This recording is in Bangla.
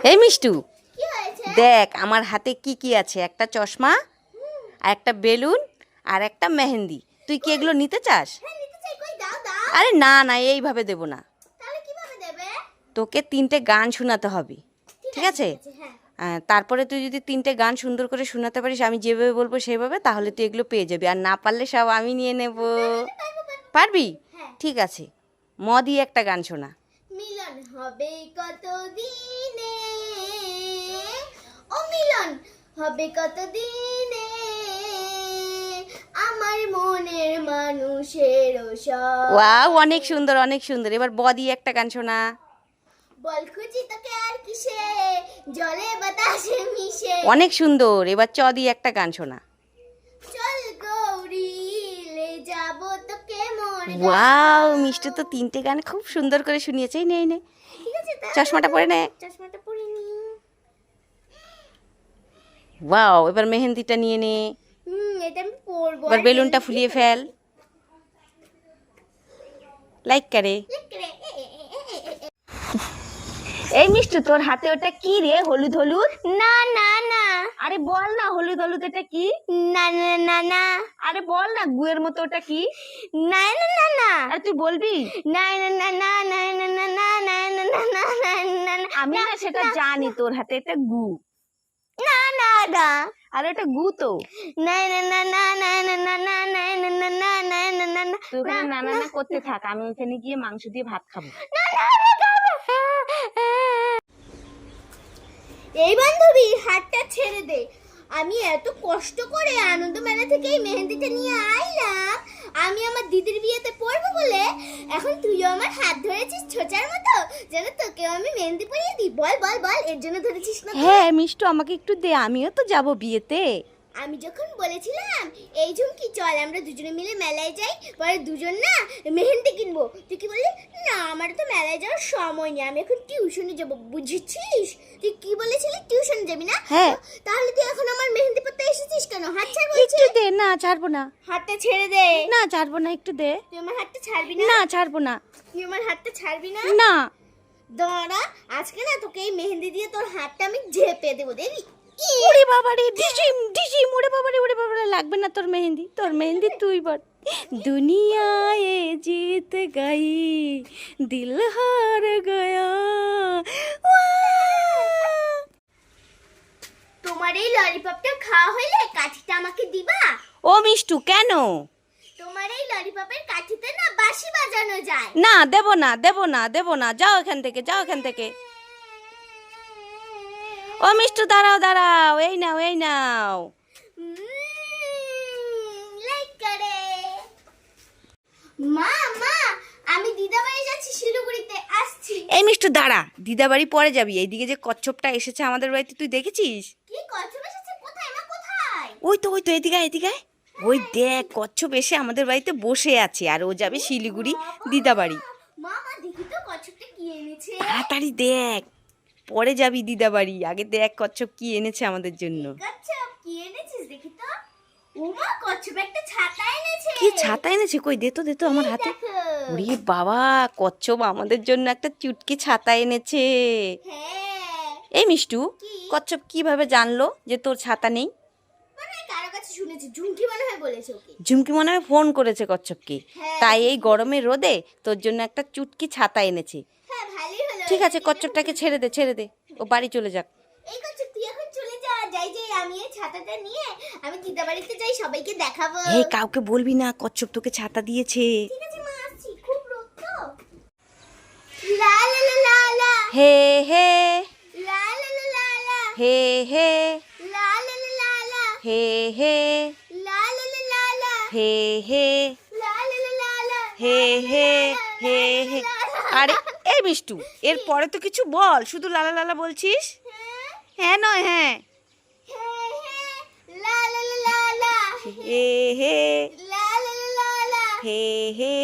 এই মিষ্টু, দেখ আমার হাতে কি কি আছে। একটা চশমা, আর একটা বেলুন, আর একটা মেহেন্দি। তুই কি এগুলো নিতে চাস? আরে না না, এইভাবে দেব না। তোকে 3টে গান শোনাতে হবে, ঠিক আছে? তারপরে তুই যদি 3টে গান সুন্দর করে শোনাতে পারিস, আমি যেভাবে বলবো সেভাবে, তাহলে তুই এগুলো পেয়ে যাবি। আর না পারলে সব আমি নিয়ে নেব। পারবি? ঠিক আছে, ম দিয়ে একটা গান শোনা। মিলন হবে কত দিনে, ও মিলন হবে কত দিনে, আমার মনের মানুষের সব। ওয়াও, অনেক সুন্দর অনেক সুন্দর। এবার ব দিয়ে একটা গান শোনা। বল খুঁজি তোকে আর কিসে, জলে বাতাসে মিশে। অনেক সুন্দর। এবার চ দিয়ে একটা গান শোনা। চল গৌরী লে যাব তোকে মনে। ওয়াও, মিষ্টি তো 3টে গান খুব সুন্দর করে শুনিয়েছে। এই নে এই নে, ঠিক আছে, চশমাটা পরে নে। চশমাটা পরে নি। ওয়াও, এবার মেহেন্দিটা নিয়ে নে। এটা আমি পরবো। এবার বেলুনটা ফুলিয়ে ফেল। লাইক করে। এই মিষ্টি, তোর হাতে ওটা কি রে? হলুদ হলুদ? না না না, আরে বল না, হলুদ হলুদ এটা কি? না না না না, আরে বল না, গুয়ের মতো ওটা কি? না না না না, আরে তুই বলবি? না না না না না না না না না না না না না না না। আমি না সেটা জানি, তোর হাতে এটা গু। না না না, আরে এটা গু তো। না না না না না না না না না না না না না না না না। তুই ওখানে না না না করতে থাক, আমি ওখানে গিয়ে মাংস দিয়ে ভাত খাবো। এই বান্ধবী, হাতটা ছেড়ে দে। আমি এত কষ্ট করে আনন্দ মেলা থেকে এই মেহেন্দিটা নিয়ে আইলাম, আমি আমার দিদির বিয়েতে পরবো বলে। এখন তুইও আমার হাত ধরেছিস ছোচার মতো, যেন তোকেও আমি মেহেন্দি পরিয়ে দিই। বল বল বল, এর জন্য ধরেছিস না? হ্যাঁ মিষ্টু, আমাকে একটু দে, আমিও তো যাব বিয়েতে। আমি যখন বলেছিলাম এই ঝুমকি চল আমরা দুজনে মিলে মেলায় যাই, পরে দুজন না মেহেন্দি কিনবো, তুই কি বললি? না আমার তো মেলায় যাওয়ার সময় নেই, আমি এখন টিউশনে যাব, বুঝেছিস? তুই কি বলেছিলি, টিউশনে যাবি না? হ্যাঁ। তাহলে তুই এখন আমার মেহেন্দি পরতে এসেছিস কেন? হাত ছাড় বলছি। একটু দে। না ছাড়বো না। হাতটা ছেড়ে দে। না ছাড়বো না, একটু দে। তুই আমার হাতটা ছাড়বি না? না ছাড়বো না। তুই আমার হাতটা ছাড়বি না? না। দাঁড়া, আজকে না তোকে এই মেহেন্দি দিয়ে তোর হাতটা আমি ঝেপে দেবো, দেখবি? ওরে বাবা রে, ডিজিম ডিজিম, ওরে বাবা রে, ওরে বাবা রে, লাগবে না তোর মেহেন্দি। তোর মেহেন্দি তুই বল। দুনিয়ায় জিত গাই, দিল হার গয়া। তোমার এই ললিপপটা খাওয়া হইলে কাঠিটা আমাকে দিবা? ও মিষ্টু, কেন? তোমার এই ললিপপের কাঠিতে না বাঁশি বাজানো যায়। না, দেব না দেব না দেব না, যাও এখান থেকে, যাও এখান থেকে। ও মিষ্টু, দাঁড়াও দাঁড়াও, এই নাও এই নাও। লাইক করে। মা মা, আমি দিদা বাড়ি যাচ্ছি, শিলিগুড়িতে আসছি। এই মিষ্টু দাঁড়া, দিদা বাড়ি পরে যাবি। এইদিকে যে কচ্ছপটা এসেছে আমাদের বাড়িতে, তুই দেখেছিস? কি কচ্ছপ এসেছে? কোথায় মা, কোথায়? ওই তো এদিকে এদিকে। ওই দেখ, কচ্ছপ এসে আমাদের বাড়িতে বসে আছে, আর ও যাবে শিলিগুড়ি দিদা বাড়ি। মা মা, দেখি তো কচ্ছপটা কি এনেছে। তাড়াতাড়ি দেখ, পরে যাবি দিদা বাড়ি। আগে দেখ কচ্ছপ কি এনেছে আমাদের জন্য। কচ্ছপ কি এনেছিস দেখি তো। ওমা, কচ্ছপ একটা ছাতা এনেছে। কি ছাতা এনেছে? কই দে তো আমার হাতে। দেখো। ওরে বাবা, কচ্ছপ আমাদের জন্য একটা চুটকি ছাতা এনেছে। হ্যাঁ। এই মিষ্টু, কি? কচ্ছপ কিভাবে জানলো যে তোর ছাতা নেই? মানে কারো কাছে শুনেছি, ঝুমকি মনে হয় বলেছে ওকে। ঝুমকি মনে হয় ফোন করেছে কচ্ছপকে, হ্যাঁ, তাই এই গরমের রোদে তোর জন্য একটা চুটকি ছাতা এনেছে। হ্যাঁ ভালোই হলো। ঠিক আছে, কচ্ছপটাকে ছেড়ে দে ছেড়ে দে, ও বাড়ি চলে যাক। এই কচ্ছপ তুই এখন চলে যা, যাই যাই, আমি এই ছাতাটা নিয়ে আমি দিদা বাড়িতে যাই, সবাইকে দেখাবো। এই কাউকে বলবি না, কচ্ছপ তোকে ছাতা দিয়েছে। ঠিক আছে মা, আসছি, খুব রোদ তো। লা লা লা লা লা, হে হে লা লা লা লা লা, হে হে লা লা লা লা লা, হে হে লা লা লা লা লা, হে হে লা লা লা লা লা, হে হে হে হে। আরে এই মিষ্টু, এর পরে তো কিছু বল, শুধু লালা লালা বলছিস। হ্যাঁ নয় হ্যাঁ। হে হে, লা লা লা লা লা, হে হে লা লা লা লা লা, হে হে